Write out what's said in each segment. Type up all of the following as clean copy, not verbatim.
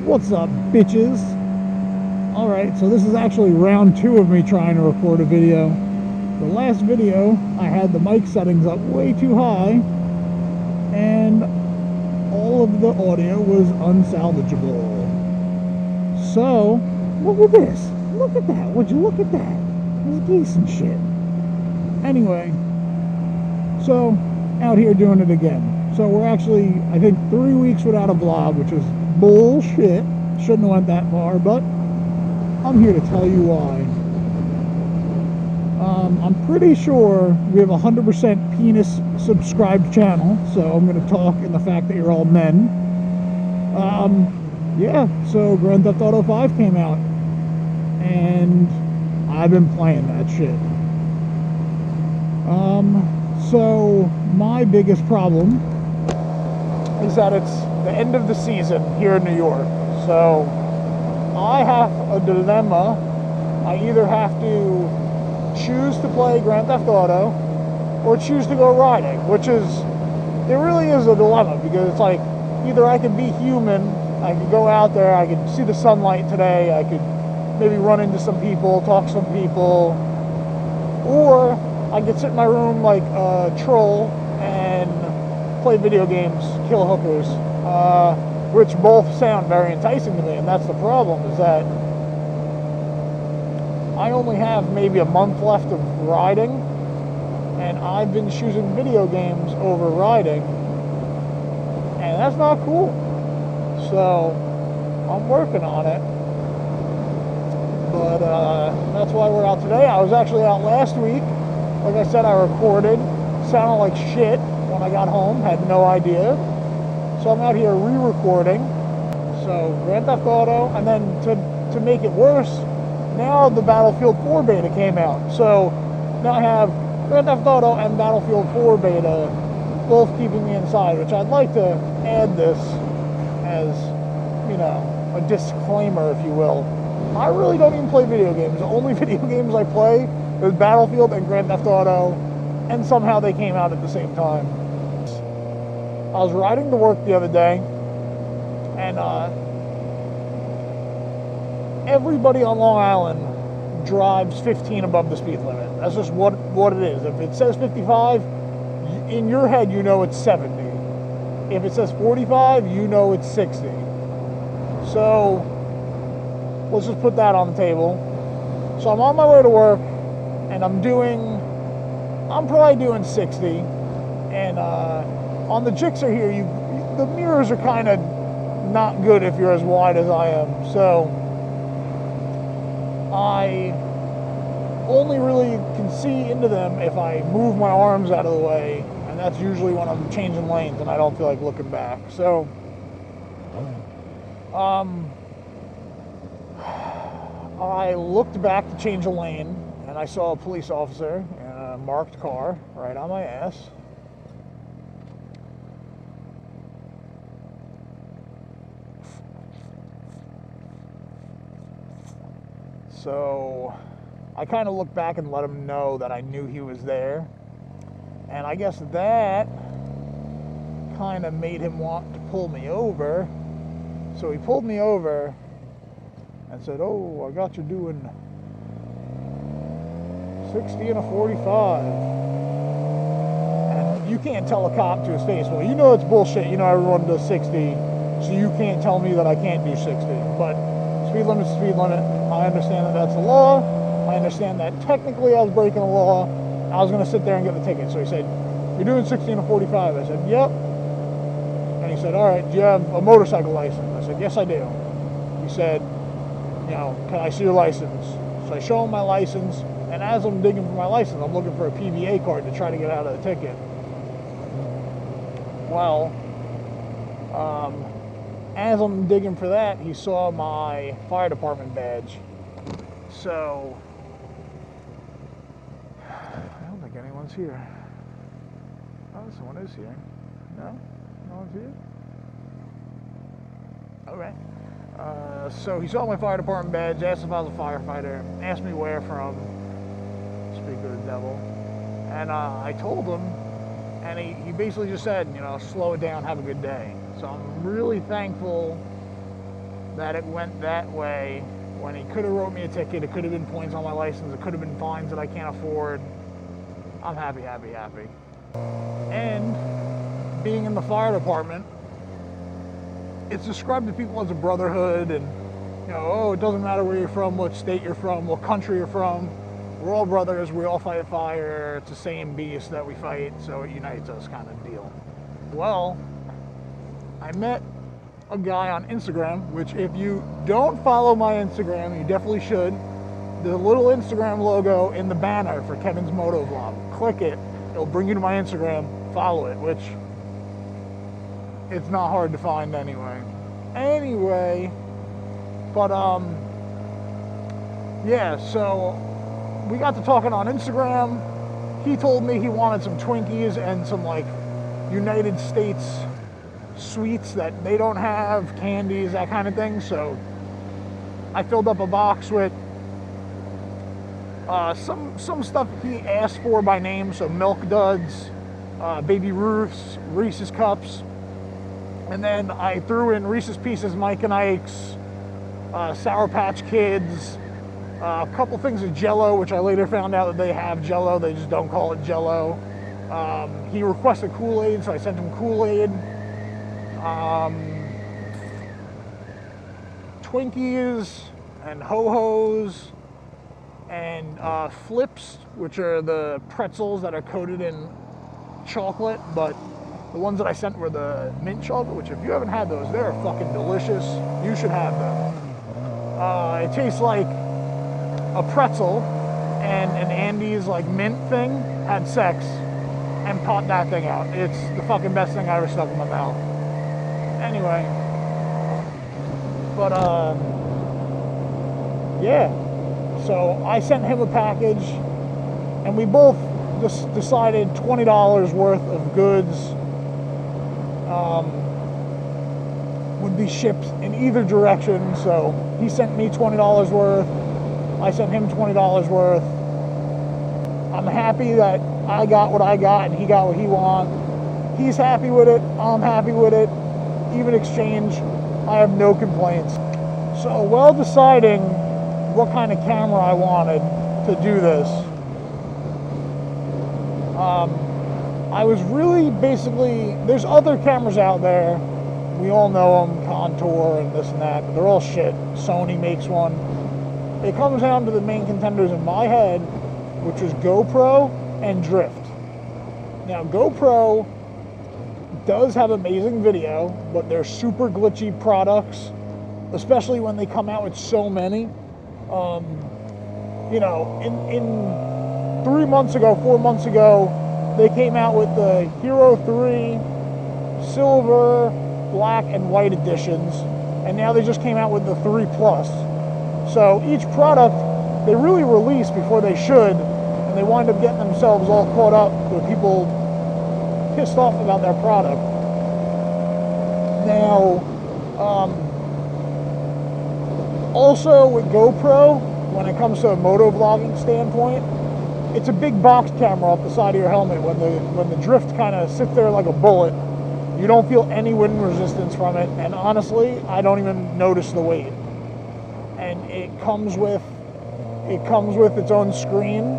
What's up, bitches? Alright, so this is actually round 2 of me trying to record a video. The last video, I had the mic settings up way too high, and all of the audio was unsalvageable. So, look at this. Look at that. Would you look at that? There's geese and shit. Anyway, so, out here doing it again. So we're actually, I think, 3 weeks without a vlog, which is bullshit. Shouldn't have went that far, but I'm here to tell you why. I'm pretty sure we have a 100% penis subscribed channel, so I'm going to talk in the fact that you're all men. Yeah, so Grand Theft Auto 5 came out, and I've been playing that shit. So my biggest problem is that it's the end of the season here in New York. So I have a dilemma. I either have to choose to play Grand Theft Auto or choose to go riding, which is, it really is a dilemma, because it's like, either I could be human, I could go out there, I could see the sunlight today, I could maybe run into some people, talk to some people, or I could sit in my room like a troll and play video games, kill hookers, which both sound very enticing to me. And that's the problem, is that I only have maybe a month left of riding, and I've been choosing video games over riding, and that's not cool. So I'm working on it, but that's why we're out today. I was actually out last week. Like I said, I recorded, sounded like shit when I got home, had no idea. So I'm out here re-recording. So Grand Theft Auto, and then to make it worse, now the Battlefield 4 beta came out. So now I have Grand Theft Auto and Battlefield 4 beta both keeping me inside, which I'd like to add this as, you know, a disclaimer, if you will. I really don't even play video games. The only video games I play is Battlefield and Grand Theft Auto, and somehow they came out at the same time. I was riding to work the other day, and everybody on Long Island drives 15 above the speed limit. That's just what it is. If it says 55, in your head you know it's 70. If it says 45, you know it's 60. So let's just put that on the table. So I'm on my way to work, and I'm probably doing 60, and on the Gixxer here, the mirrors are kind of not good if you're as wide as I am, so I only really can see into them if I move my arms out of the way, and that's usually when I'm changing lanes and I don't feel like looking back. So I looked back to change a lane, and I saw a police officer in a marked car right on my ass. So I kind of looked back and let him know that I knew he was there. And I guess that kind of made him want to pull me over. So he pulled me over and said, "Oh, I got you doing 60 and a 45. And you can't tell a cop to his face, "Well, you know it's bullshit. You know everyone does 60, so you can't tell me that I can't do 60. But speed limit's speed limit. I understand that that's the law. I understand that technically I was breaking the law. I was going to sit there and get the ticket." So he said, "You're doing 60 and a 45. I said, "Yep." And he said, "All right, do you have a motorcycle license?" I said, "Yes, I do." He said, "You know, can I see your license?" So I show him my license, and as I'm digging for my license, I'm looking for a PVA card to try to get out of the ticket. Well, as I'm digging for that, he saw my fire department badge. So I don't think anyone's here. Oh, someone is here. No? No one's here? Okay. So he saw my fire department badge, asked if I was a firefighter, asked me where from, speak of the devil, and I told him, and he basically just said, you know, slow it down, have a good day. So I'm really thankful that it went that way when he could have wrote me a ticket. It could have been points on my license. It could have been fines that I can't afford. I'm happy, happy, happy. And being in the fire department, it's described to people as a brotherhood, and you know, oh, it doesn't matter where you're from, what state you're from, what country you're from. We're all brothers. We all fight fire. It's the same beast that we fight, so it unites us, kind of deal. Well, I met a guy on Instagram, which if you don't follow my Instagram, you definitely should. The little Instagram logo in the banner for Kevinsmotovlog. Click it. It'll bring you to my Instagram. Follow it, which it's not hard to find anyway. But yeah, so we got to talking on Instagram. He told me he wanted some Twinkies and some like United States sweets that they don't have, candies, that kind of thing. So I filled up a box with some stuff he asked for by name. So Milk Duds, Baby Ruths, Reese's Cups, and then I threw in Reese's Pieces, Mike and Ike's, Sour Patch Kids, a couple things of Jell-O, which I later found out that they have Jell-O, they just don't call it Jell-O. He requested Kool-Aid, so I sent him Kool-Aid. Twinkies and Ho-Hos and Flips, which are the pretzels that are coated in chocolate, but the ones that I sent were the mint chocolate, which if you haven't had those, they're fucking delicious. You should have them. It tastes like a pretzel, and an Andy's like mint thing had sex and popped that thing out. It's the fucking best thing I ever stuck in my mouth. Anyway, but yeah, so I sent him a package, and we both just decided $20 worth of goods would be shipped in either direction. So he sent me $20 worth, I sent him $20 worth. I'm happy that I got what I got and he got what he wants. He's happy with it, I'm happy with it. Even exchange, I have no complaints. So while deciding what kind of camera I wanted to do this, I was really basically, there's other cameras out there, we all know them, Contour and this and that, but they're all shit. Sony makes one. It comes down to the main contenders in my head, which is GoPro and Drift. Now GoPro does have amazing video, but they're super glitchy products, especially when they come out with so many. You know, in 3 months ago, 4 months ago, they came out with the Hero 3, Silver, Black, and White editions, and now they just came out with the 3 Plus. So each product, they really release before they should, and they wind up getting themselves all caught up with people pissed off about their product. Now, also with GoPro, when it comes to a motovlogging standpoint, it's a big box camera off the side of your helmet. When the drift kind of sits there like a bullet, you don't feel any wind resistance from it, and honestly, I don't even notice the weight. And it comes with its own screen,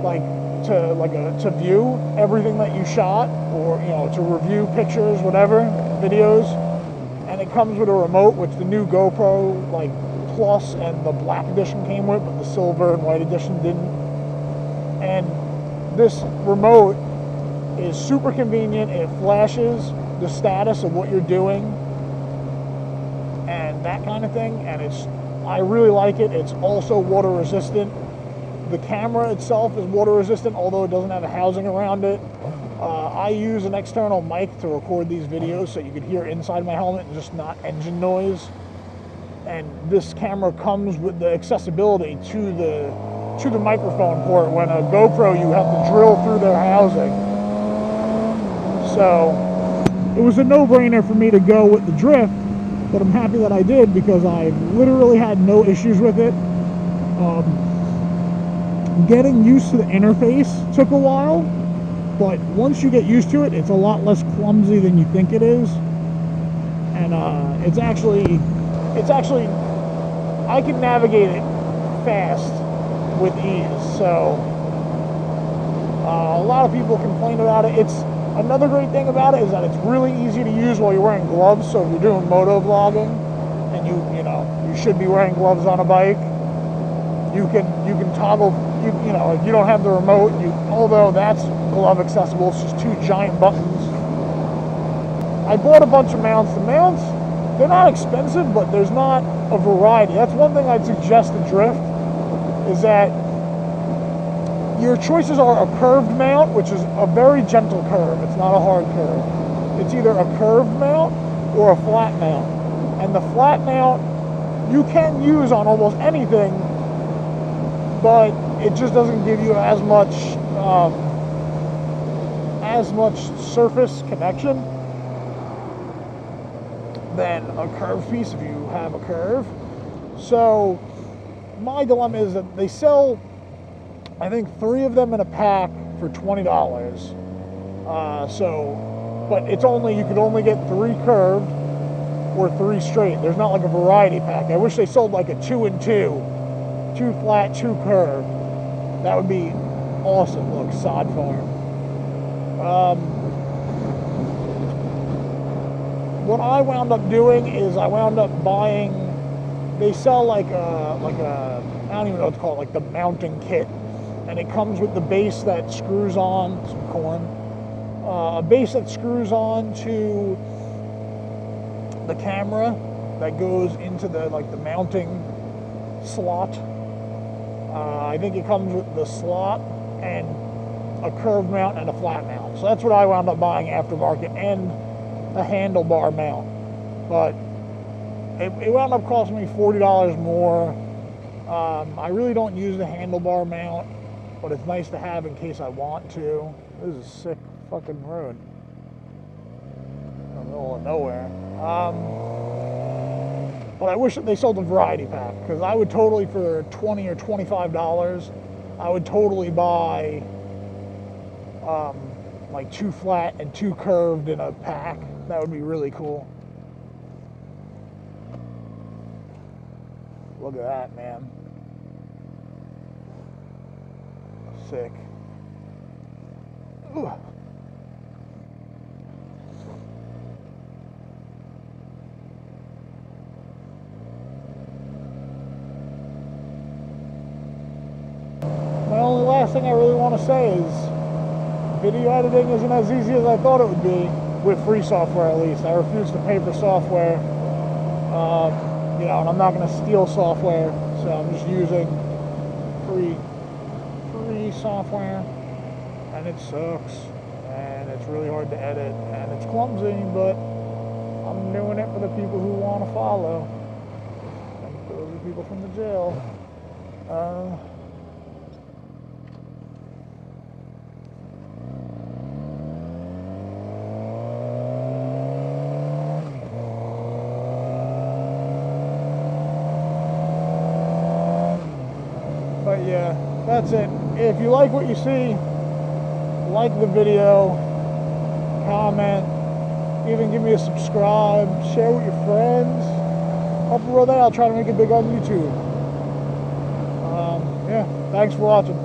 like to view everything that you shot, or you know, to review pictures, whatever, videos. And it comes with a remote, which the new GoPro like Plus and the Black edition came with, but the Silver and White edition didn't. And this remote is super convenient. It flashes the status of what you're doing and that kind of thing, and I really like it. It's also water resistant. The camera itself is water resistant, although it doesn't have a housing around it. I use an external mic to record these videos so you can hear inside my helmet and just not engine noise. And this camera comes with the accessibility to the microphone port. When a GoPro, you have to drill through their housing. So it was a no-brainer for me to go with the Drift, but I'm happy that I did because I literally had no issues with it. Getting used to the interface took a while, but once you get used to it, it's a lot less clumsy than you think it is. And it's it's actually, I can navigate it fast with ease. So a lot of people complain about it. It's another great thing about it is that it's really easy to use while you're wearing gloves. So if you're doing moto vlogging and you should be wearing gloves on a bike, you can toggle, you know, if you don't have the remote, although that's glove accessible, it's just two giant buttons. I bought a bunch of mounts. The mounts, they're not expensive, but there's not a variety. That's one thing I'd suggest to drift, is that your choices are a curved mount, which is a very gentle curve. It's not a hard curve. It's either a curved mount or a flat mount. And the flat mount you can use on almost anything, but it just doesn't give you as much surface connection than a curved piece if you have a curve. So my dilemma is that they sell, I think, 3 of them in a pack for $20. But it's only, you could only get 3 curved or 3 straight. There's not like a variety pack. I wish they sold like a 2 and 2, 2 flat, 2 curved. That would be awesome. Look, sod farm. What I wound up doing is I wound up buying, they sell like a, I don't even know what to call it, like the mounting kit. And it comes with the base that screws on, some corn, a base that screws on to the camera that goes into the, like, the mounting slot. I think it comes with the slot and a curved mount and a flat mount. So that's what I wound up buying aftermarket, and a handlebar mount. But it wound up costing me $40 more. I really don't use the handlebar mount, but it's nice to have in case I want to. This is a sick fucking road in the middle of nowhere. But I wish that they sold a variety pack, because I would totally, for $20 or $25, I would totally buy like 2 flat and 2 curved in a pack. That would be really cool. Look at that, man. Sick. Ugh. My only last thing I really want to say is video editing isn't as easy as I thought it would be, with free software at least. I refuse to pay for software, you know, and I'm not going to steal software, so I'm just using free software, and it sucks, and it's really hard to edit, and it's clumsy, but I'm doing it for the people who want to follow, and those are people from the jail. But yeah, that's it. If you like what you see, like the video, comment, even give me a subscribe, share with your friends. Up the road there, I'll try to make it big on YouTube. Yeah, thanks for watching.